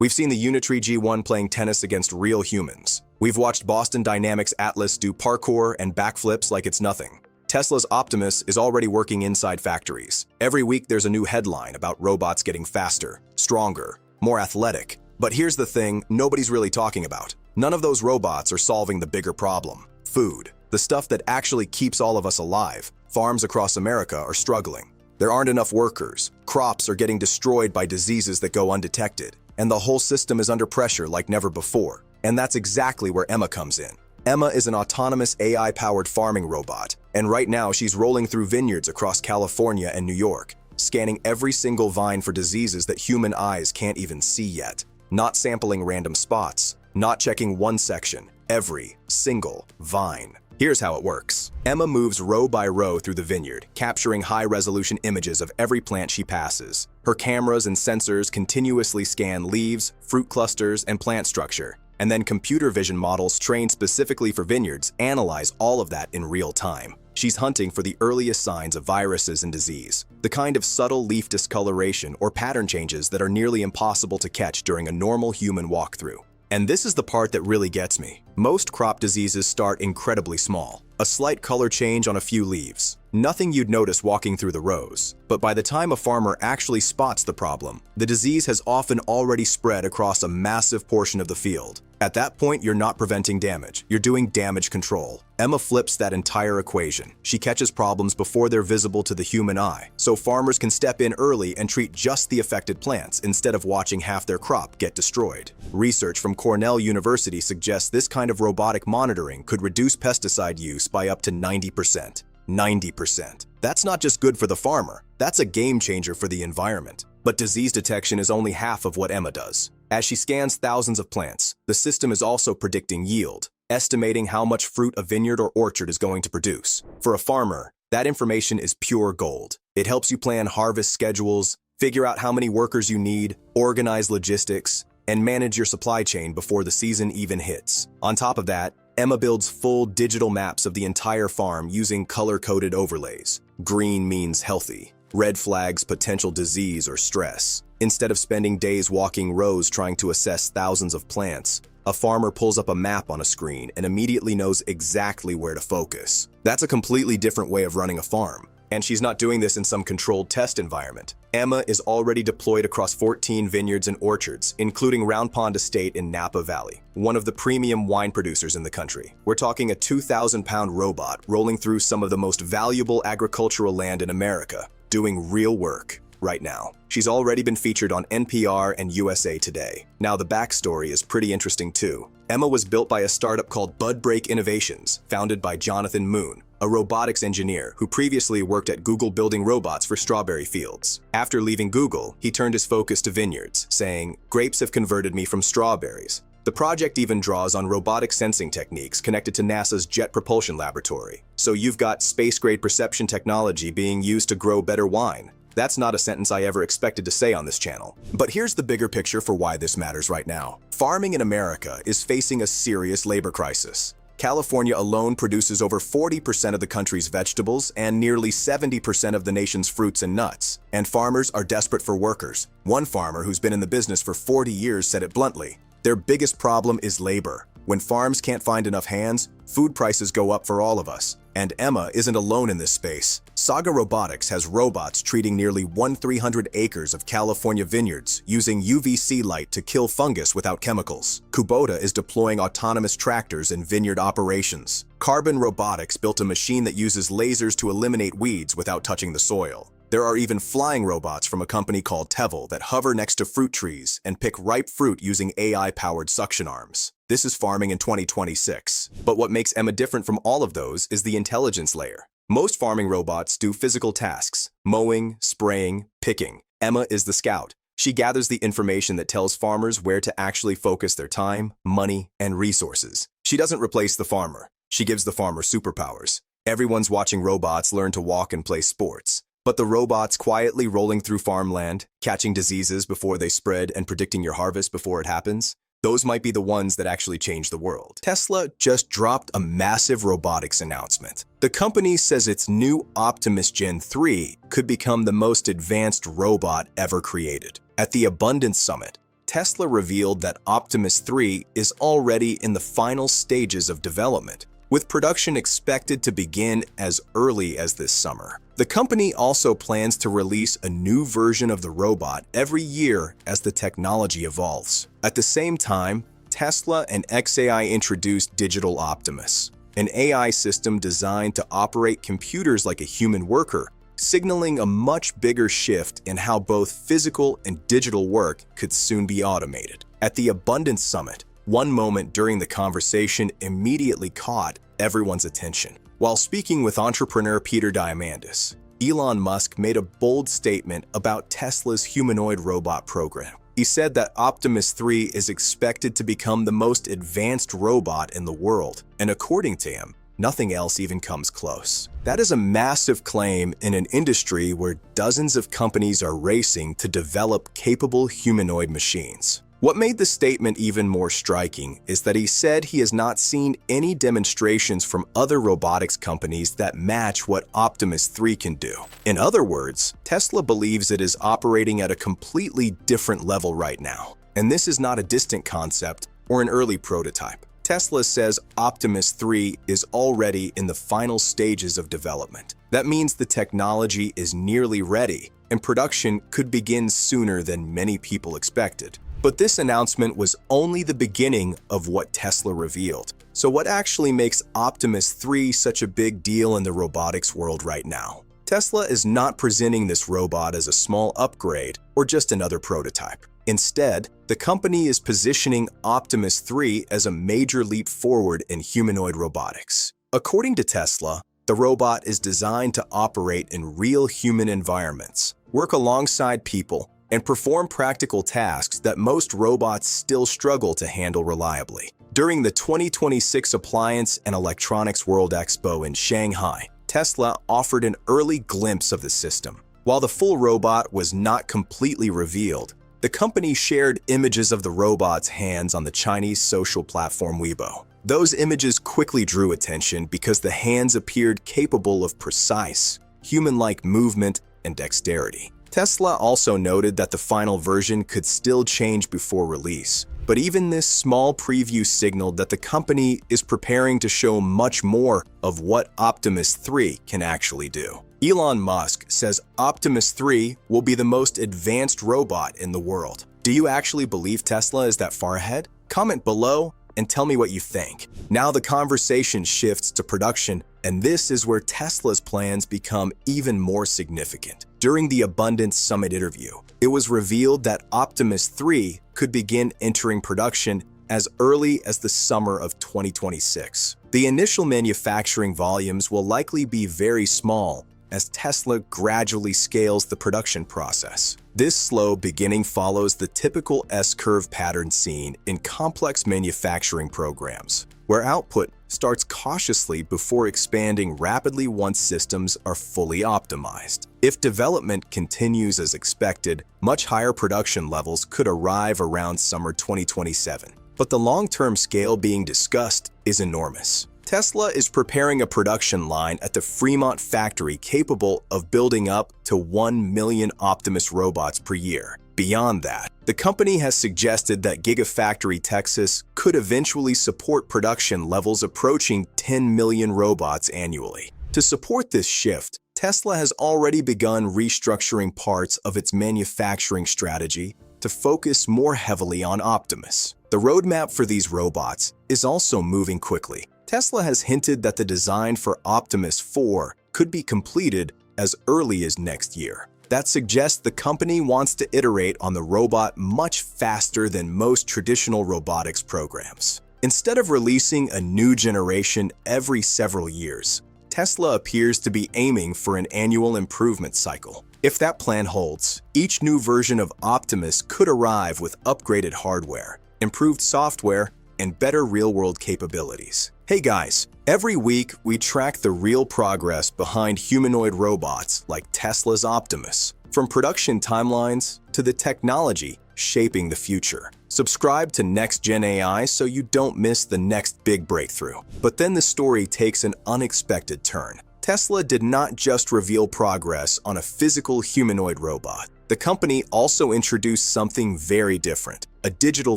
We've seen the Unitree G1 playing tennis against real humans. We've watched Boston Dynamics Atlas do parkour and backflips like it's nothing. Tesla's Optimus is already working inside factories. Every week there's a new headline about robots getting faster, stronger, more athletic. But here's the thing nobody's really talking about. None of those robots are solving the bigger problem: food. The stuff that actually keeps all of us alive. Farms across America are struggling. There aren't enough workers. Crops are getting destroyed by diseases that go undetected. And the whole system is under pressure like never before. And that's exactly where Emma comes in. Emma is an autonomous AI-powered farming robot, and right now she's rolling through vineyards across California and New York, scanning every single vine for diseases that human eyes can't even see yet. Not sampling random spots, not checking one section, every single vine. Here's how it works. Emma moves row by row through the vineyard, capturing high-resolution images of every plant she passes. Her cameras and sensors continuously scan leaves, fruit clusters, and plant structure. And then computer vision models trained specifically for vineyards analyze all of that in real time. She's hunting for the earliest signs of viruses and disease, the kind of subtle leaf discoloration or pattern changes that are nearly impossible to catch during a normal human walkthrough. And this is the part that really gets me. Most crop diseases start incredibly small. A slight color change on a few leaves. Nothing you'd notice walking through the rows. But by the time a farmer actually spots the problem, the disease has often already spread across a massive portion of the field. At that point, you're not preventing damage. You're doing damage control. Emma flips that entire equation. She catches problems before they're visible to the human eye, so farmers can step in early and treat just the affected plants instead of watching half their crop get destroyed. Research from Cornell University suggests this kind of robotic monitoring could reduce pesticide use by up to 90%. 90%. That's not just good for the farmer, that's a game changer for the environment. But disease detection is only half of what Emma does. As she scans thousands of plants, the system is also predicting yield, estimating how much fruit a vineyard or orchard is going to produce. For a farmer, that information is pure gold. It helps you plan harvest schedules, figure out how many workers you need, organize logistics, and manage your supply chain before the season even hits. On top of that, Emma builds full digital maps of the entire farm using color-coded overlays. Green means healthy. Red flags potential disease or stress. Instead of spending days walking rows trying to assess thousands of plants, a farmer pulls up a map on a screen and immediately knows exactly where to focus. That's a completely different way of running a farm. And she's not doing this in some controlled test environment. Emma is already deployed across 14 vineyards and orchards, including Round Pond Estate in Napa Valley, one of the premium wine producers in the country. We're talking a 2,000-pound robot rolling through some of the most valuable agricultural land in America, doing real work right now. She's already been featured on NPR and USA Today. Now the backstory is pretty interesting too. Emma was built by a startup called Budbreak Innovations, founded by Jonathan Moon, a robotics engineer who previously worked at Google building robots for strawberry fields. After leaving Google, he turned his focus to vineyards, saying, "Grapes have converted me from strawberries." The project even draws on robotic sensing techniques connected to NASA's Jet Propulsion laboratory. So you've got space-grade perception technology being used to grow better wine. That's not a sentence I ever expected to say on this channel. But here's the bigger picture for why this matters right now. Farming in America is facing a serious labor crisis. California alone produces over 40% of the country's vegetables and nearly 70% of the nation's fruits and nuts. And farmers are desperate for workers. One farmer who's been in the business for 40 years said it bluntly. Their biggest problem is labor. When farms can't find enough hands, food prices go up for all of us. And Emma isn't alone in this space. Saga Robotics has robots treating nearly 1,300 acres of California vineyards using UVC light to kill fungus without chemicals. Kubota is deploying autonomous tractors in vineyard operations. Carbon Robotics built a machine that uses lasers to eliminate weeds without touching the soil. There are even flying robots from a company called Tevel that hover next to fruit trees and pick ripe fruit using AI-powered suction arms. This is farming in 2026. But what makes Emma different from all of those is the intelligence layer. Most farming robots do physical tasks: mowing, spraying, picking. Emma is the scout. She gathers the information that tells farmers where to actually focus their time, money, and resources. She doesn't replace the farmer. She gives the farmer superpowers. Everyone's watching robots learn to walk and play sports. But the robots quietly rolling through farmland, catching diseases before they spread and predicting your harvest before it happens, those might be the ones that actually change the world. Tesla just dropped a massive robotics announcement. The company says its new Optimus Gen 3 could become the most advanced robot ever created. At the Abundance Summit, Tesla revealed that Optimus 3 is already in the final stages of development, with production expected to begin as early as this summer. The company also plans to release a new version of the robot every year as the technology evolves. At the same time, Tesla and xAI introduced Digital Optimus, an AI system designed to operate computers like a human worker, signaling a much bigger shift in how both physical and digital work could soon be automated. At the Abundance Summit, one moment during the conversation immediately caught everyone's attention. While speaking with entrepreneur Peter Diamandis, Elon Musk made a bold statement about Tesla's humanoid robot program. He said that Optimus 3 is expected to become the most advanced robot in the world, and according to him, nothing else even comes close. That is a massive claim in an industry where dozens of companies are racing to develop capable humanoid machines. What made the statement even more striking is that he said he has not seen any demonstrations from other robotics companies that match what Optimus 3 can do. In other words, Tesla believes it is operating at a completely different level right now. And this is not a distant concept or an early prototype. Tesla says Optimus 3 is already in the final stages of development. That means the technology is nearly ready, and production could begin sooner than many people expected. But this announcement was only the beginning of what Tesla revealed. So what actually makes Optimus 3 such a big deal in the robotics world right now? Tesla is not presenting this robot as a small upgrade or just another prototype. Instead, the company is positioning Optimus 3 as a major leap forward in humanoid robotics. According to Tesla, the robot is designed to operate in real human environments, work alongside people, and perform practical tasks that most robots still struggle to handle reliably. During the 2026 Appliance and Electronics World Expo in Shanghai, Tesla offered an early glimpse of the system. While the full robot was not completely revealed, the company shared images of the robot's hands on the Chinese social platform Weibo. Those images quickly drew attention because the hands appeared capable of precise, human-like movement and dexterity. Tesla also noted that the final version could still change before release, but even this small preview signaled that the company is preparing to show much more of what Optimus 3 can actually do. Elon Musk says Optimus 3 will be the most advanced robot in the world. Do you actually believe Tesla is that far ahead? Comment below and tell me what you think. Now the conversation shifts to production, and this is where Tesla's plans become even more significant. During the Abundance Summit interview, it was revealed that Optimus 3 could begin entering production as early as the summer of 2026. The initial manufacturing volumes will likely be very small as Tesla gradually scales the production process. This slow beginning follows the typical S-curve pattern seen in complex manufacturing programs, where output starts cautiously before expanding rapidly once systems are fully optimized. If development continues as expected, much higher production levels could arrive around summer 2027. But the long-term scale being discussed is enormous. Tesla is preparing a production line at the Fremont factory capable of building up to 1 million Optimus robots per year. Beyond that, the company has suggested that Gigafactory Texas could eventually support production levels approaching 10 million robots annually. To support this shift, Tesla has already begun restructuring parts of its manufacturing strategy to focus more heavily on Optimus. The roadmap for these robots is also moving quickly. Tesla has hinted that the design for Optimus 4 could be completed as early as next year. That suggests the company wants to iterate on the robot much faster than most traditional robotics programs. Instead of releasing a new generation every several years, Tesla appears to be aiming for an annual improvement cycle. If that plan holds, each new version of Optimus could arrive with upgraded hardware, improved software, and better real-world capabilities. Hey guys, every week we track the real progress behind humanoid robots like Tesla's Optimus, from production timelines to the technology shaping the future. Subscribe to NextGen AI so you don't miss the next big breakthrough. But then the story takes an unexpected turn. Tesla did not just reveal progress on a physical humanoid robot. The company also introduced something very different: a digital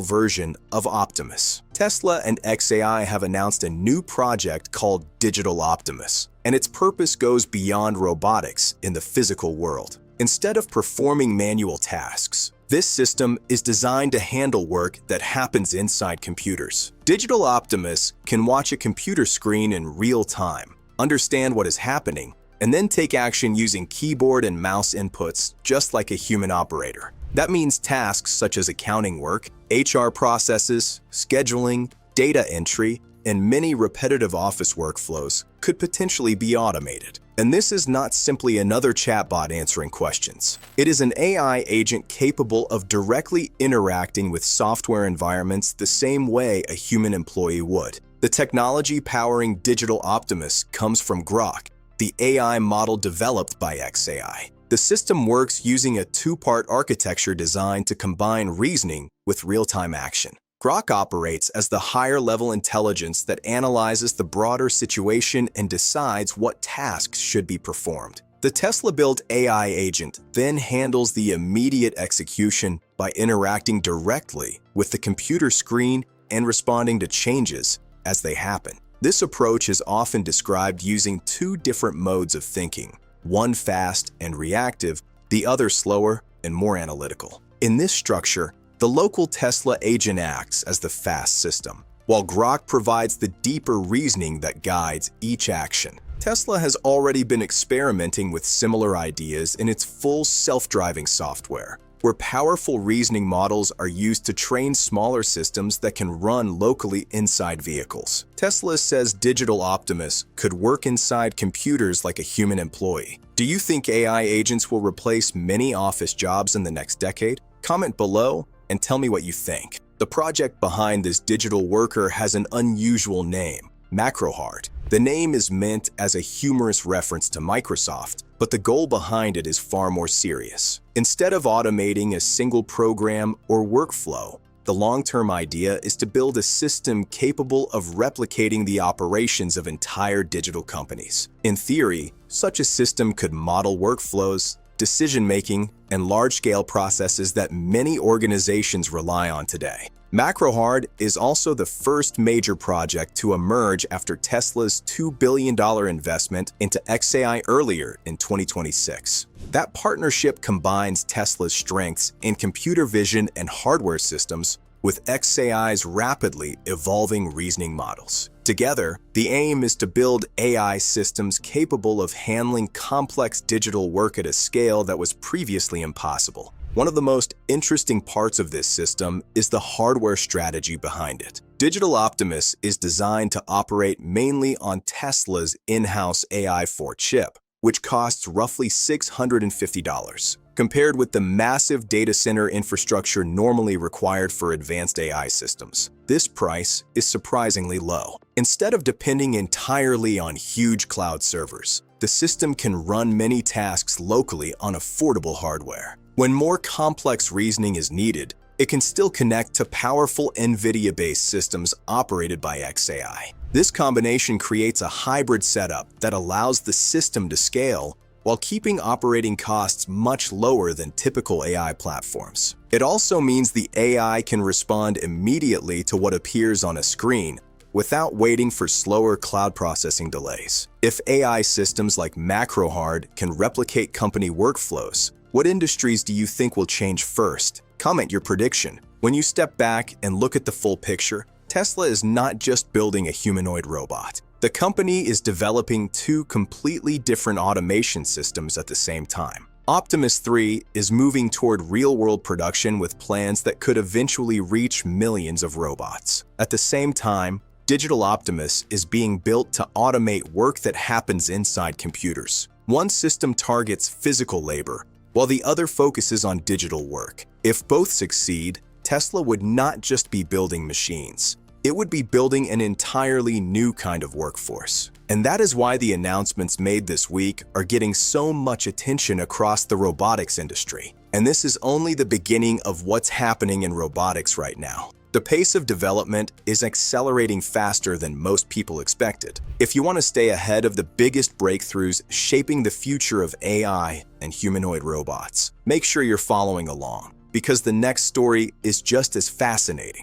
version of Optimus. Tesla and xAI have announced a new project called Digital Optimus, and its purpose goes beyond robotics in the physical world. Instead of performing manual tasks, this system is designed to handle work that happens inside computers. Digital Optimus can watch a computer screen in real time, understand what is happening, and then take action using keyboard and mouse inputs just like a human operator. That means tasks such as accounting work, HR processes, scheduling, data entry, and many repetitive office workflows could potentially be automated. And this is not simply another chatbot answering questions. It is an AI agent capable of directly interacting with software environments the same way a human employee would. The technology powering Digital Optimus comes from Grok, the AI model developed by xAI. The system works using a two-part architecture designed to combine reasoning with real-time action. Grok operates as the higher-level intelligence that analyzes the broader situation and decides what tasks should be performed. The Tesla-built AI agent then handles the immediate execution by interacting directly with the computer screen and responding to changes as they happen. This approach is often described using two different modes of thinking, one fast and reactive, the other slower and more analytical. In this structure, the local Tesla agent acts as the fast system, while Grok provides the deeper reasoning that guides each action. Tesla has already been experimenting with similar ideas in its full self-driving software, where powerful reasoning models are used to train smaller systems that can run locally inside vehicles. Tesla says Digital Optimus could work inside computers like a human employee. Do you think AI agents will replace many office jobs in the next decade? Comment below and tell me what you think. The project behind this digital worker has an unusual name, MacroHard. The name is meant as a humorous reference to Microsoft, but the goal behind it is far more serious. Instead of automating a single program or workflow, the long-term idea is to build a system capable of replicating the operations of entire digital companies. In theory, such a system could model workflows, decision-making, and large-scale processes that many organizations rely on today. MacroHard is also the first major project to emerge after Tesla's $2 billion investment into xAI earlier in 2026. That partnership combines Tesla's strengths in computer vision and hardware systems with xAI's rapidly evolving reasoning models. Together, the aim is to build AI systems capable of handling complex digital work at a scale that was previously impossible. One of the most interesting parts of this system is the hardware strategy behind it. Digital Optimus is designed to operate mainly on Tesla's in-house AI4 chip, which costs roughly $650. Compared with the massive data center infrastructure normally required for advanced AI systems, this price is surprisingly low. Instead of depending entirely on huge cloud servers, the system can run many tasks locally on affordable hardware. When more complex reasoning is needed, it can still connect to powerful NVIDIA-based systems operated by xAI. This combination creates a hybrid setup that allows the system to scale while keeping operating costs much lower than typical AI platforms. It also means the AI can respond immediately to what appears on a screen without waiting for slower cloud processing delays. If AI systems like MacroHard can replicate company workflows, what industries do you think will change first? Comment your prediction. When you step back and look at the full picture, Tesla is not just building a humanoid robot. The company is developing two completely different automation systems at the same time. Optimus 3 is moving toward real-world production with plans that could eventually reach millions of robots. At the same time, Digital Optimus is being built to automate work that happens inside computers. One system targets physical labor, while the other focuses on digital work. If both succeed, Tesla would not just be building machines. It would be building an entirely new kind of workforce. And that is why the announcements made this week are getting so much attention across the robotics industry. And this is only the beginning of what's happening in robotics right now. The pace of development is accelerating faster than most people expected. If you want to stay ahead of the biggest breakthroughs shaping the future of AI and humanoid robots, make sure you're following along. because the next story is just as fascinating.